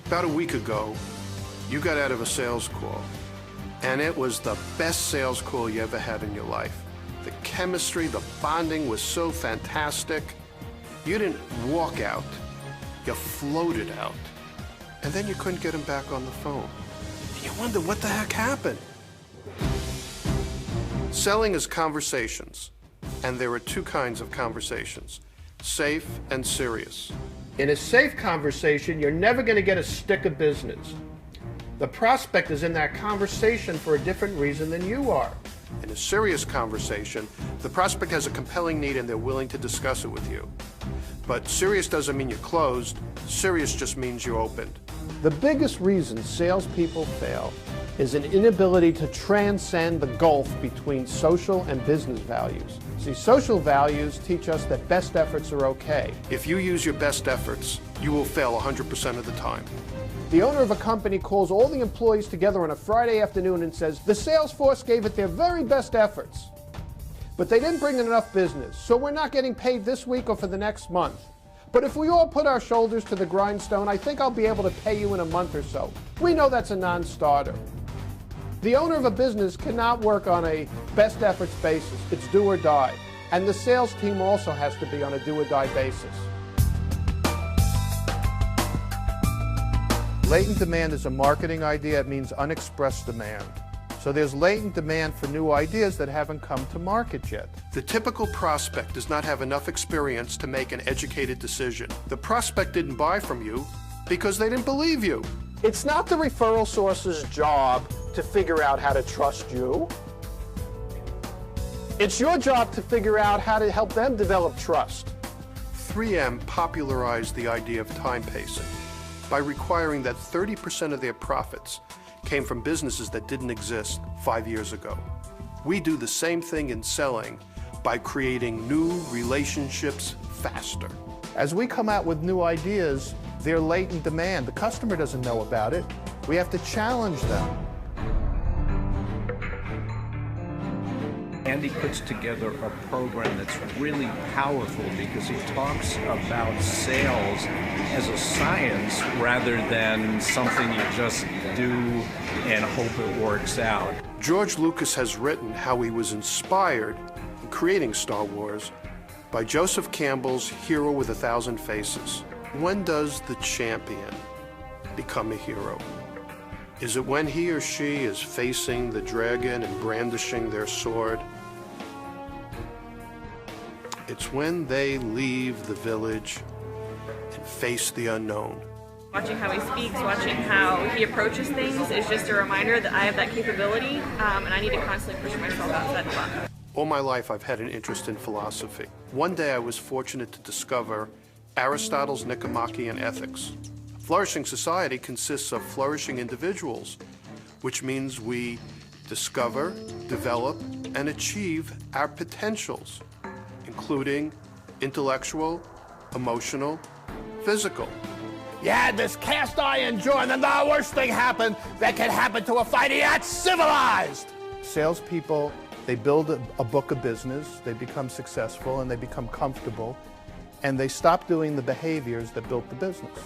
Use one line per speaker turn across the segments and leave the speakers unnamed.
About a week ago, you got out of a sales call, and it was the best sales call you ever had in your life. The chemistry, the bonding was so fantastic. You didn't walk out, you floated out. And then you couldn't get him back on the phone. You wonder what the heck happened. Selling is conversations, and there are two kinds of conversations, safe and serious. In a safe conversation, you're never going to get a stick of business. The prospect is in that conversation for a different reason than you are. In a serious conversation, the prospect has a compelling need and they're willing to discuss it with you. But serious doesn't mean you're closed. Serious just means you opened. The biggest reason salespeople fail is an inability to transcend the gulf between social and business values. See, social values teach us that best efforts are okay. If you use your best efforts, you will fail 100% of the time. The owner of a company calls all the employees together on a Friday afternoon and says, the sales force gave it their very best efforts, but they didn't bring in enough business, so we're not getting paid this week or for the next month. But if we all put our shoulders to the grindstone, I think I'll be able to pay you in a month or so. We know that's a non-starter. The owner of a business cannot work on a best efforts basis. It's do or die. And the sales team also has to be on a do or die basis. Latent demand is a marketing idea. It means unexpressed demand. So there's latent demand for new ideas that haven't come to market yet. The typical prospect does not have enough experience to make an educated decision. The prospect didn't buy from you because they didn't believe you. It's not the referral source's job to figure out how to trust you. It's your job to figure out how to help them develop trust. 3M popularized the idea of time pacing by requiring that 30% of their profits came from businesses that didn't exist 5 years ago. We do the same thing in selling by creating new relationships faster. As we come out with new ideas, they're latent demand. The customer doesn't know about it. We have to challenge them.
Andy puts together a program that's really powerful because he talks about sales as a science rather than something you just do and hope it works out.
George Lucas has written how he was inspired in creating Star Wars by Joseph Campbell's Hero with a Thousand Faces. When does the champion become a hero? Is it when he or she is facing the dragon and brandishing their sword? It's when they leave the village and face the unknown.
Watching how he speaks, watching how he approaches things is just a reminder that I have that capability and I need to constantly push myself outside the box.
All my life I've had an interest in philosophy. One day I was fortunate to discover Aristotle's Nicomachean Ethics. A flourishing society consists of flourishing individuals, which means we discover, develop, and achieve our potentials, including intellectual, emotional, physical.
You had this cast iron jaw, and then the worst thing happened that can happen to a fighter. That's civilized!
Salespeople, they build a book of business, they become successful, and they become comfortable, and they stop doing the behaviors that built the business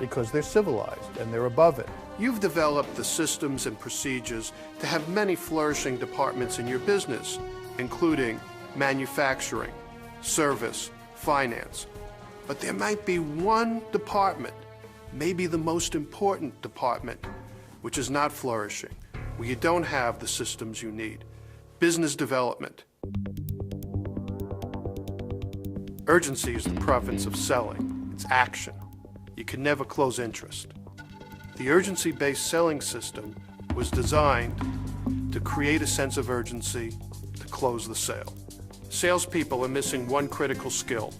because they're civilized and they're above it. You've developed the systems and procedures to have many flourishing departments in your business, including manufacturing, service, finance. But there might be one department, maybe the most important department, which is not flourishing, where you don't have the systems you need. Business development. Urgency is the province of selling. It's action. You can never close interest. The urgency-based selling system was designed to create a sense of urgency to close the sale. Salespeople are missing one critical skill: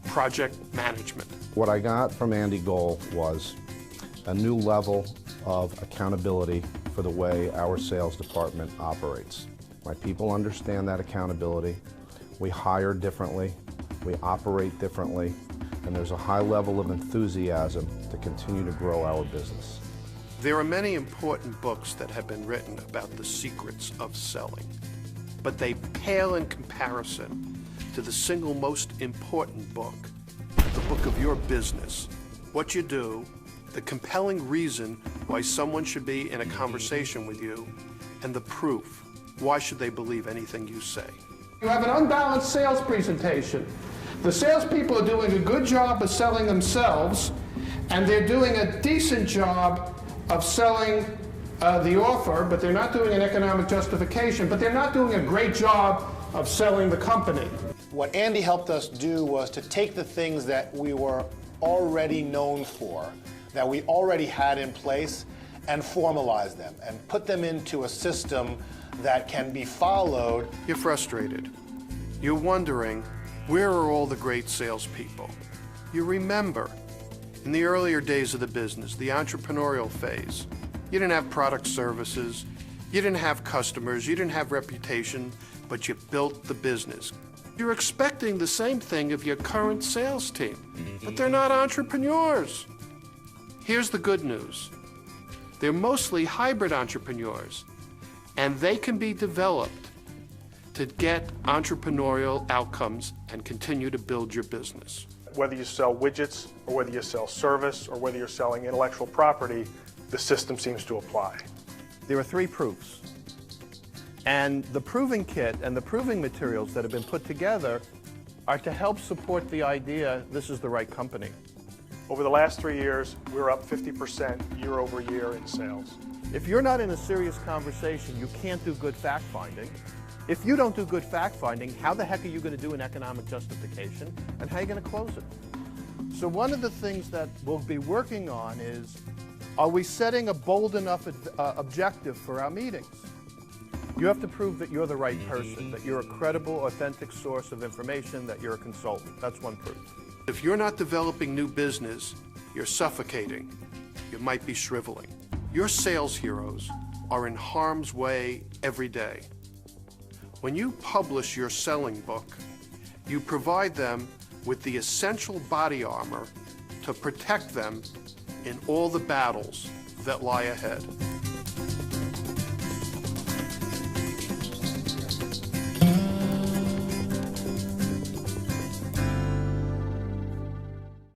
project management.
What I got from Andy Gole was a new level of accountability for the way our sales department operates. My people understand that accountability. We hire differently, we operate differently, and there's a high level of enthusiasm to continue to grow our business.
There are many important books that have been written about the secrets of selling, but they pale in comparison to the single most important book, the book of your business, what you do, the compelling reason why someone should be in a conversation with you, and the proof. Why should they believe anything you say?
You have an unbalanced sales presentation. The salespeople are doing a good job of selling themselves, and they're doing a decent job of selling the offer, but they're not doing an economic justification, but they're not doing a great job of selling the company.
What Andy helped us do was to take the things that we were already known for, that we already had in place, and formalize them and put them into a system that can be followed.
You're frustrated. You're wondering, where are all the great salespeople? You remember, in the earlier days of the business, the entrepreneurial phase, you didn't have product services, you didn't have customers, you didn't have reputation, but you built the business. You're expecting the same thing of your current sales team, but they're not entrepreneurs. Here's the good news. They're mostly hybrid entrepreneurs, and they can be developed to get entrepreneurial outcomes and continue to build your business.
Whether you sell widgets, or whether you sell service, or whether you're selling intellectual property, the system seems to apply.
There are 3 proofs. And the proving kit and the proving materials that have been put together are to help support the idea this is the right company.
Over the last 3 years, we're up 50% year over year in sales.
If you're not in a serious conversation, you can't do good fact-finding. If you don't do good fact-finding, how the heck are you going to do an economic justification, and how are you going to close it? So one of the things that we'll be working on is, are we setting a bold enough objective for our meetings? You have to prove that you're the right person, that you're a credible, authentic source of information, that you're a consultant. That's one proof. If you're not developing new business, you're suffocating. You might be shriveling. Your sales heroes are in harm's way every day. When you publish your selling book, you provide them with the essential body armor to protect them in all the battles that lie ahead.